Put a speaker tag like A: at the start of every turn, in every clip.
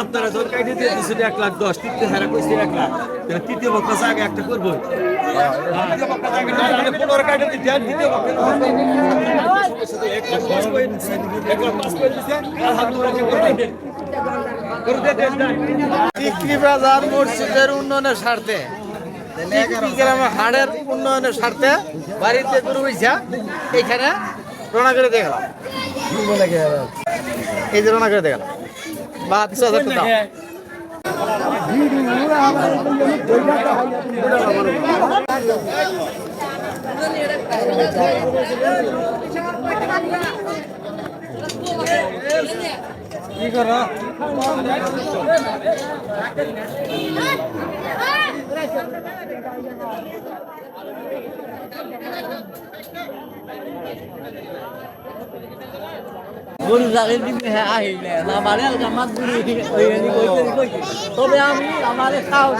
A: আপনারা যখন কাইটে দিয়ে দিচ্ছেন 1,10,000, তৃতীয় হারা কইছে 1,00,000, তাহলে তৃতীয় পক্ষ আগে একটা করবো। তৃতীয় পক্ষ আগে 15 কাইটে দিয়ে তৃতীয় পক্ষ 1,05,000 করে দিচ্ছে, 1,05,000 করে দিচ্ছে।
B: টিকরি বাজার মসজিদের উন্নয়নের স্বার্থে, গ্রামের হাটের উন্নয়নের স্বার্থে বাড়িতে গরু হয়েছে, এইখানে রোনা করে দিয়ে গেলাম। এই যে রোনা করে দিয়ে গেলাম বা 2,000 টাকা। কি করো
C: গরু জালের দিকে আহিলে আমার মাছ তবে আমি আমার খাওয়া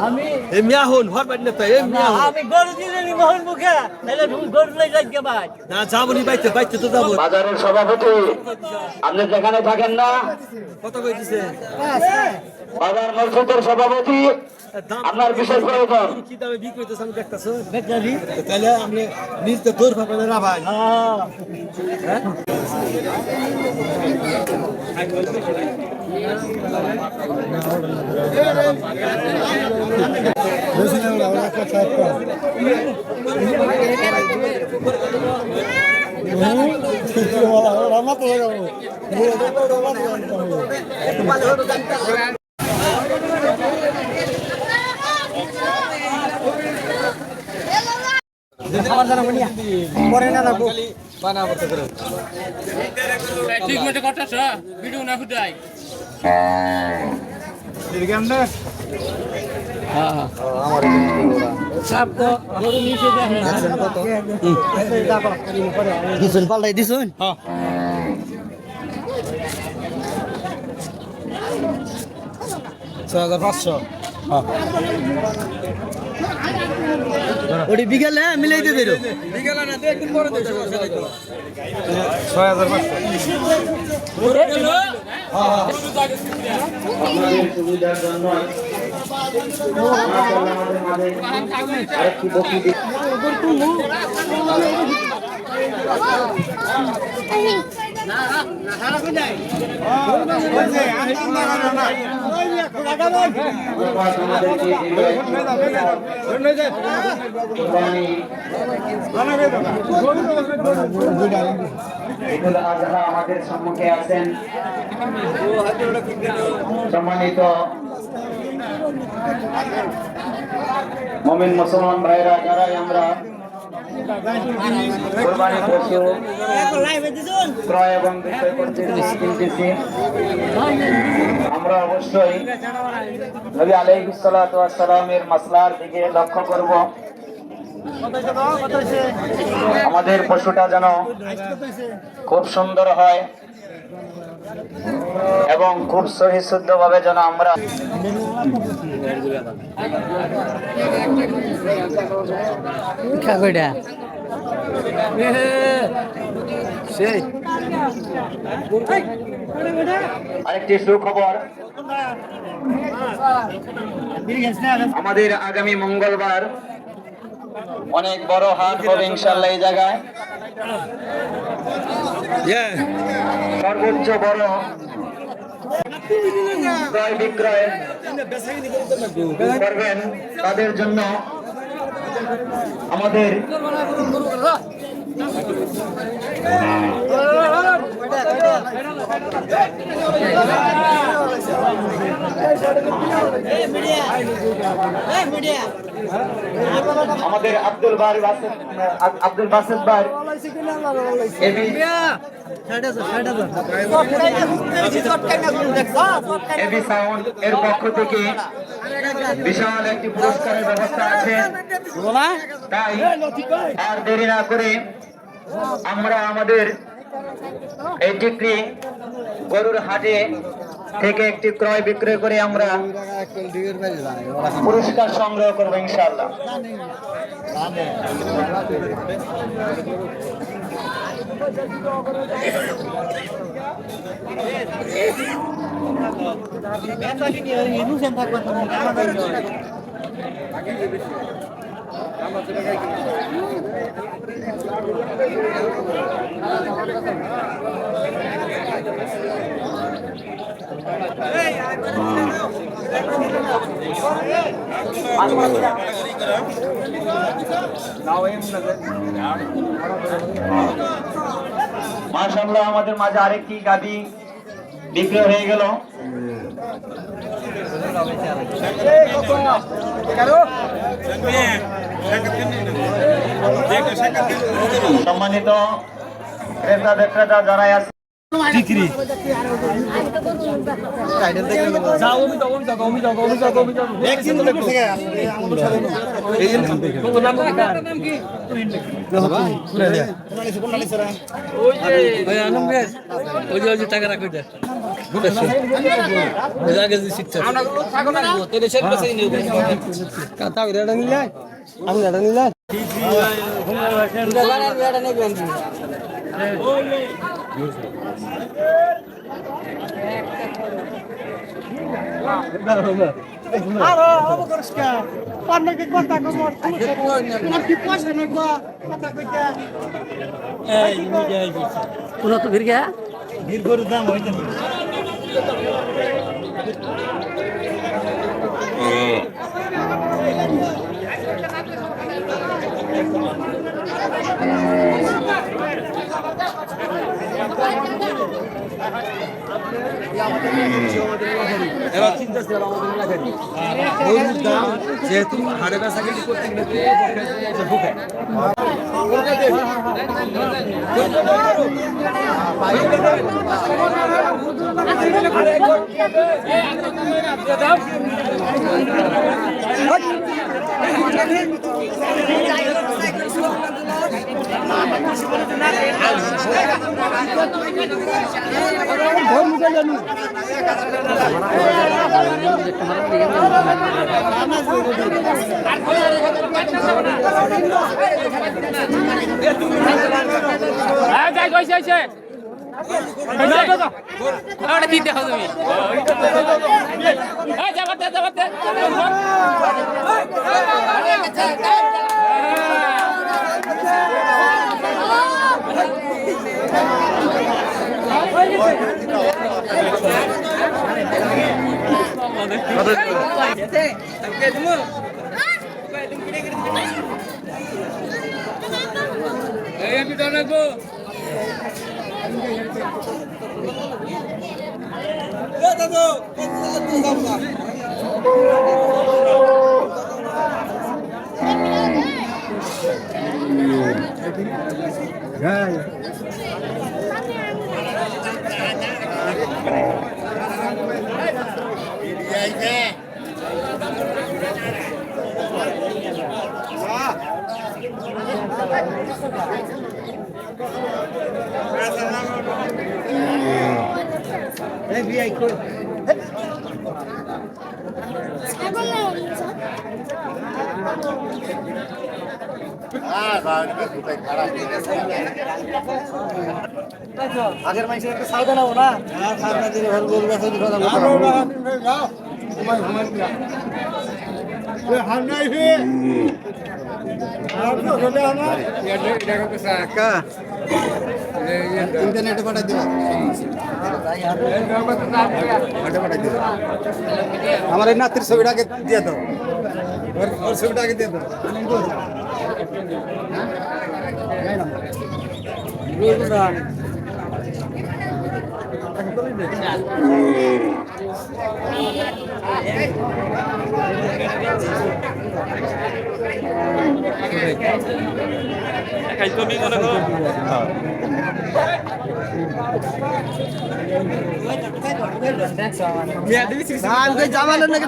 C: আমি
A: মিয়া হন হর বাইনে তো
C: আমি গরু দিলে নি মোহন মুখে তাহলে গরু লই যাই কে ভাই
A: না যাবনি বাইতে তো যাবো।
D: বাজারের সভাপতি আপনি যেখানে থাকেন না,
A: কত কই দিছে
D: বাজার মসজিদের সভাপতি আপনার বিশেষ প্রয়োজন।
A: কি দামে বিক্রি হইতেছে আমি দেখতাছো
C: বেচারি
A: তাহলে আপনি নিজ তো দৌড় পাবেন না ভাই।
E: ঠিক মতো করতেছ ভিডিও না ফুটাই
B: দিছুন পাল্টাই দিছুন। ওটি বিকেলে মিলাইতে দেরো
A: বিকেলে না একদিন পরে দেখো
B: 6,500।
D: আপনাদের সুবিধার জন্য আমাদের মাঝে আরেকটি বক্তব্য আমাদের সম্মুখে আছেন সম্মানিত মুমিন মুসলমান ভাইরা, যারাই আমরা কুরবানি পশু ক্রয় এবং বিক্রয় করতেছি কিনতেছি, আমরা অবশ্যই নবী আলাইহিস সালাতু ওয়াস সালামের মাসলার দিকে লক্ষ্য করব। আমাদের পশুটা যেন খুব সুন্দর হয় এবং খুব সহিশুদ্ধ ভাবে যেন আমরা আরেকটি সুখবর, আমাদের আগামী মঙ্গলবার অনেক বড় হাট হবে ইনশাআল্লাহ। এই জায়গায় সর্বোচ্চ বড় ক্রয় বিক্রয় করবেন, তাদের জন্য আমাদের আব্দুল বাসেদ ভাই এবি সাউন্ড এর পক্ষ থেকে বিশাল একটি পুরস্কারের ব্যবস্থা আছে। তাই আর দেরি না করে আমরা আমাদের এই টিকরি গরুর হাটে থেকে একটি ক্রয় বিক্রয় করে আমরা পুরস্কার সংগ্রহ করবো ইনশাআল্লাহ। মাশাআল্লাহ আমাদের মাঝে আরেকটি গাবি বিক্রয় হয়ে গেল। সম্মানিত ক্রেতা বিক্রেতা যারা আছে
A: বিক্রি টাকা রাখবে এবার চিন্তা ছিল আমাদের এলাকায় গরুর দাম যেহেতু হাড়ে বেচা কেজি করতে গেলে ঢুকে
E: দিতে হবে
B: আগের মানুষের একটা সাউদা নাও না সাউদা দিলে ভালো বলবে ইন্টারনেটে পাঠাই দিবা আমার এই নাতির ছবিটাকে দিয়ে দাও ওর ছবিটাকে দিয়ে দাও জামালের নাকি